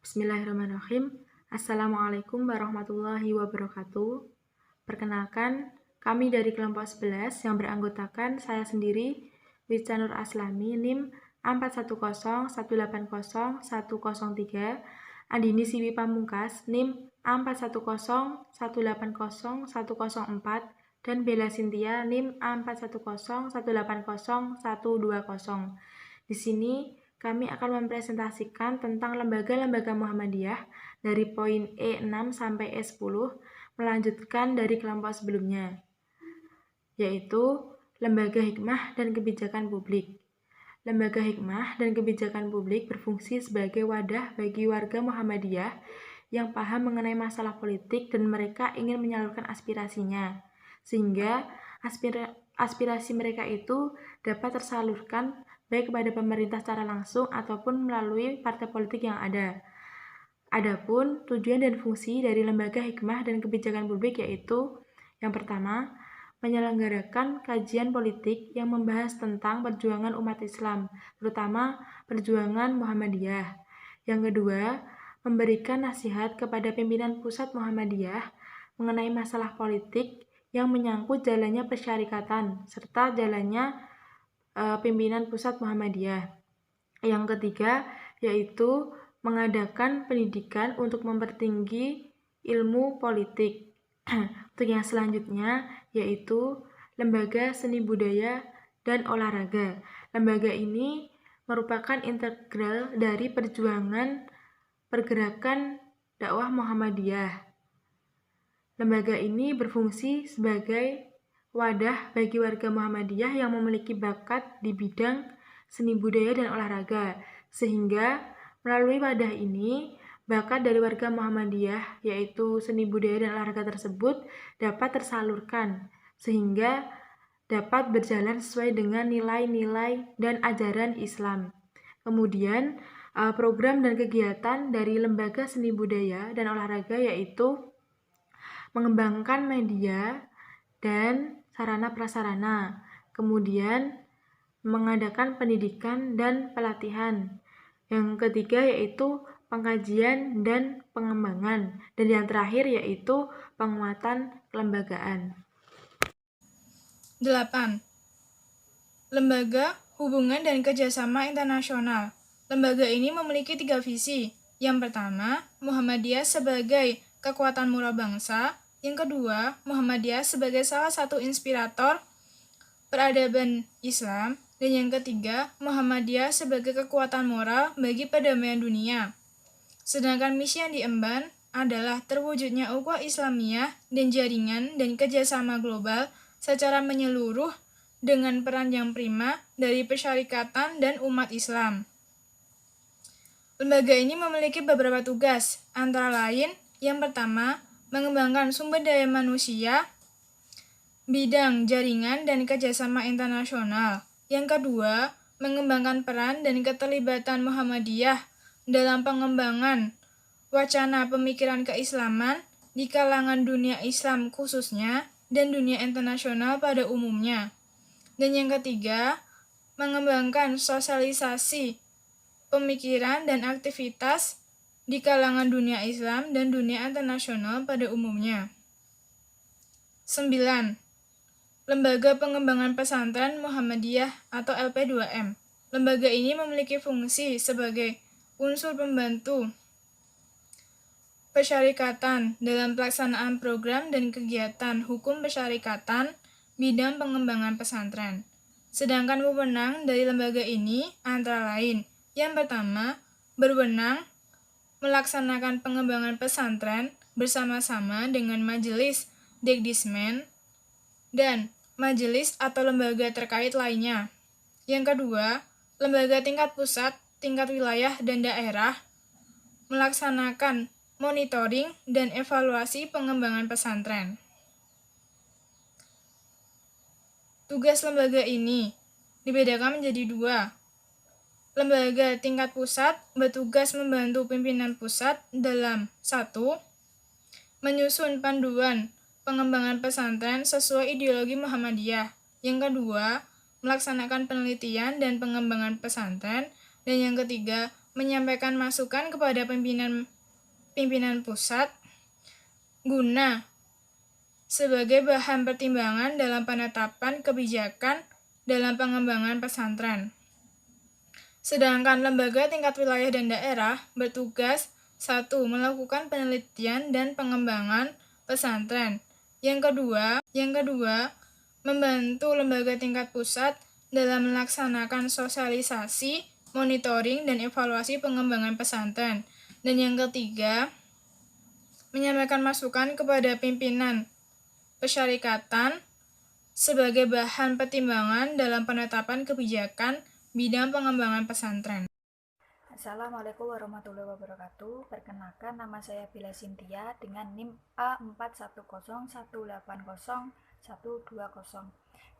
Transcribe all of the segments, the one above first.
Bismillahirrahmanirrahim. Assalamualaikum warahmatullahi wabarakatuh. Perkenalkan, kami dari kelompok 11 yang beranggotakan saya sendiri, Wica Nur Aslami, NIM 4101801003, Andini Siwi Pamungkas, NIM 4101801004, dan Bella Cynthia, NIM 4101801200. Di sini kami akan mempresentasikan tentang lembaga-lembaga Muhammadiyah dari poin E6 sampai E10, melanjutkan dari kelompok sebelumnya, yaitu Lembaga Hikmah dan Kebijakan Publik. Lembaga Hikmah dan Kebijakan Publik berfungsi sebagai wadah bagi warga Muhammadiyah yang paham mengenai masalah politik dan mereka ingin menyalurkan aspirasinya, sehingga aspirasi mereka itu dapat tersalurkan baik kepada pemerintah secara langsung ataupun melalui partai politik yang ada. Adapun tujuan dan fungsi dari Lembaga Hikmah dan Kebijakan Publik yaitu yang pertama, menyelenggarakan kajian politik yang membahas tentang perjuangan umat Islam, terutama perjuangan Muhammadiyah. Yang kedua, memberikan nasihat kepada pimpinan pusat Muhammadiyah mengenai masalah politik yang menyangkut jalannya persyarikatan serta jalannya pimpinan pusat Muhammadiyah. Yang ketiga, yaitu mengadakan pendidikan untuk mempertinggi ilmu politik. Untuk yang selanjutnya, yaitu Lembaga Seni Budaya dan Olahraga. Lembaga ini merupakan integral dari pergerakan dakwah Muhammadiyah. Lembaga ini berfungsi sebagai wadah bagi warga Muhammadiyah yang memiliki bakat di bidang seni budaya dan olahraga, sehingga melalui wadah ini, bakat dari warga Muhammadiyah, yaitu seni budaya dan olahraga tersebut, dapat tersalurkan, sehingga dapat berjalan sesuai dengan nilai-nilai dan ajaran Islam. Kemudian, program dan kegiatan dari Lembaga Seni Budaya dan Olahraga yaitu mengembangkan media dan sarana prasarana, kemudian mengadakan pendidikan dan pelatihan. Yang ketiga yaitu pengkajian dan pengembangan, dan yang terakhir yaitu penguatan kelembagaan. 8. Lembaga Hubungan dan Kerjasama Internasional. Lembaga ini memiliki 3 visi. Yang pertama, Muhammadiyah sebagai kekuatan moral bangsa. Yang kedua, Muhammadiyah sebagai salah satu inspirator peradaban Islam. Dan yang ketiga, Muhammadiyah sebagai kekuatan moral bagi perdamaian dunia. Sedangkan misi yang diemban adalah terwujudnya ukhuwah Islamiyah dan jaringan dan kerjasama global secara menyeluruh dengan peran yang prima dari persyarikatan dan umat Islam. Lembaga ini memiliki beberapa tugas, antara lain yang pertama, mengembangkan sumber daya manusia, bidang jaringan dan kerjasama internasional. Yang kedua, mengembangkan peran dan keterlibatan Muhammadiyah dalam pengembangan wacana pemikiran keislaman di kalangan dunia Islam khususnya dan dunia internasional pada umumnya. Dan yang ketiga, mengembangkan sosialisasi pemikiran dan aktivitas di kalangan dunia Islam dan dunia internasional pada umumnya. 9. Lembaga Pengembangan Pesantren Muhammadiyah atau LP2M. Lembaga ini memiliki fungsi sebagai unsur pembantu persyarikatan dalam pelaksanaan program dan kegiatan hukum persyarikatan bidang pengembangan pesantren. Sedangkan wewenang dari lembaga ini antara lain, yang pertama, berwenang melaksanakan pengembangan pesantren bersama-sama dengan majelis Dekdismen dan majelis atau lembaga terkait lainnya. Yang kedua, lembaga tingkat pusat, tingkat wilayah, dan daerah melaksanakan monitoring dan evaluasi pengembangan pesantren. Tugas lembaga ini dibedakan menjadi 2. Lembaga tingkat pusat bertugas membantu pimpinan pusat dalam 1. Menyusun panduan pengembangan pesantren sesuai ideologi Muhammadiyah. Yang kedua, melaksanakan penelitian dan pengembangan pesantren. Dan yang ketiga, menyampaikan masukan kepada pimpinan pusat guna sebagai bahan pertimbangan dalam penetapan kebijakan dalam pengembangan pesantren. Sedangkan lembaga tingkat wilayah dan daerah bertugas 1. Melakukan penelitian dan pengembangan pesantren. Yang kedua, membantu lembaga tingkat pusat dalam melaksanakan sosialisasi, monitoring, dan evaluasi pengembangan pesantren. Dan yang ketiga, menyampaikan masukan kepada pimpinan persyarikatan sebagai bahan pertimbangan dalam penetapan kebijakan bidang pengembangan pesantren. Assalamualaikum warahmatullahi wabarakatuh. Perkenalkan, nama saya Bila Cynthia dengan NIM A410180120.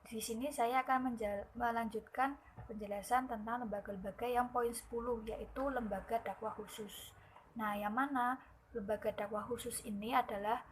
Di sini saya akan melanjutkan penjelasan tentang lembaga-lembaga yang poin 10, yaitu lembaga dakwah khusus. Nah, yang mana lembaga dakwah khusus ini adalah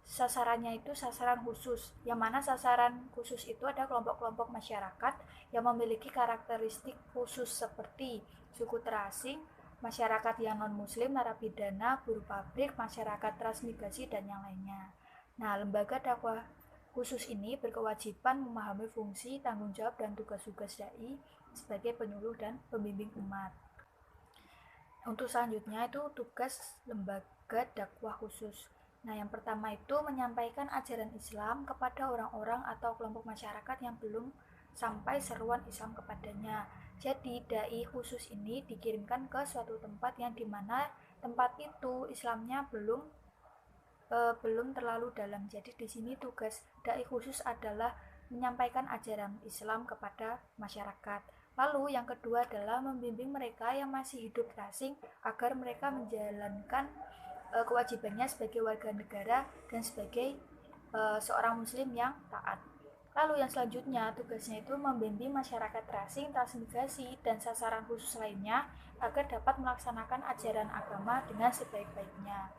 sasarannya itu sasaran khusus, yang mana sasaran khusus itu ada kelompok-kelompok masyarakat yang memiliki karakteristik khusus seperti suku terasing, masyarakat yang non-muslim, narapidana, buruh pabrik, masyarakat transmigrasi, dan yang lainnya. Nah, lembaga dakwah khusus ini berkewajiban memahami fungsi, tanggung jawab, dan tugas-tugas dai sebagai penyuluh dan pembimbing umat. Untuk selanjutnya itu tugas lembaga dakwah khusus. Nah, yang pertama itu menyampaikan ajaran Islam kepada orang-orang atau kelompok masyarakat yang belum sampai seruan Islam kepadanya. Jadi, dai khusus ini dikirimkan ke suatu tempat yang dimana tempat itu Islamnya belum terlalu dalam. Jadi, di sini tugas dai khusus adalah menyampaikan ajaran Islam kepada masyarakat. Lalu, yang kedua adalah membimbing mereka yang masih hidup terasing agar mereka menjalankan kewajibannya sebagai warga negara dan sebagai seorang muslim yang taat. Lalu yang selanjutnya tugasnya itu membimbing masyarakat terasing, transmigrasi, dan sasaran khusus lainnya agar dapat melaksanakan ajaran agama dengan sebaik-baiknya.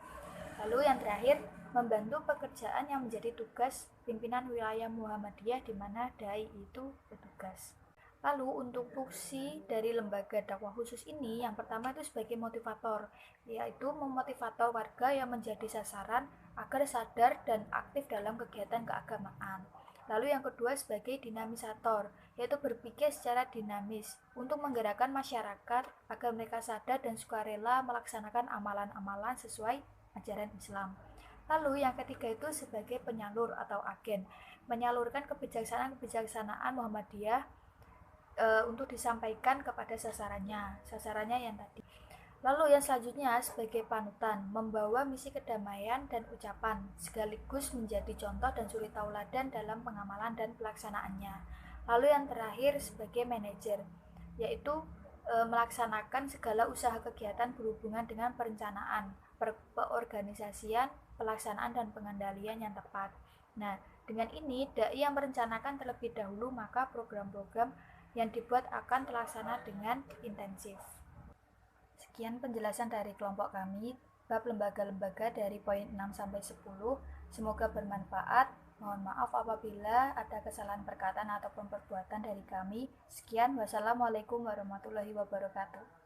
Lalu yang terakhir, membantu pekerjaan yang menjadi tugas pimpinan wilayah Muhammadiyah di mana dai itu bertugas. Lalu untuk fungsi dari lembaga dakwah khusus ini, yang pertama itu sebagai motivator, yaitu memotivator warga yang menjadi sasaran agar sadar dan aktif dalam kegiatan keagamaan. Lalu yang kedua sebagai dinamisator, yaitu berpikir secara dinamis untuk menggerakkan masyarakat agar mereka sadar dan sukarela melaksanakan amalan-amalan sesuai ajaran Islam. Lalu yang ketiga itu sebagai penyalur atau agen, menyalurkan kebijaksanaan Muhammadiyah untuk disampaikan kepada sasarannya yang tadi. Lalu yang selanjutnya sebagai panutan, membawa misi kedamaian dan ucapan, sekaligus menjadi contoh dan suri tauladan dalam pengamalan dan pelaksanaannya. Lalu yang terakhir sebagai manajer, yaitu melaksanakan segala usaha kegiatan berhubungan dengan perencanaan, peorganisasian, pelaksanaan, dan pengendalian yang tepat. Nah, dengan ini, dai yang merencanakan terlebih dahulu, maka program-program yang dibuat akan terlaksana dengan intensif. Sekian penjelasan dari kelompok kami bab lembaga-lembaga dari poin 6 sampai 10. Semoga bermanfaat. Mohon maaf apabila ada kesalahan perkataan ataupun perbuatan dari kami. Sekian, wassalamualaikum warahmatullahi wabarakatuh.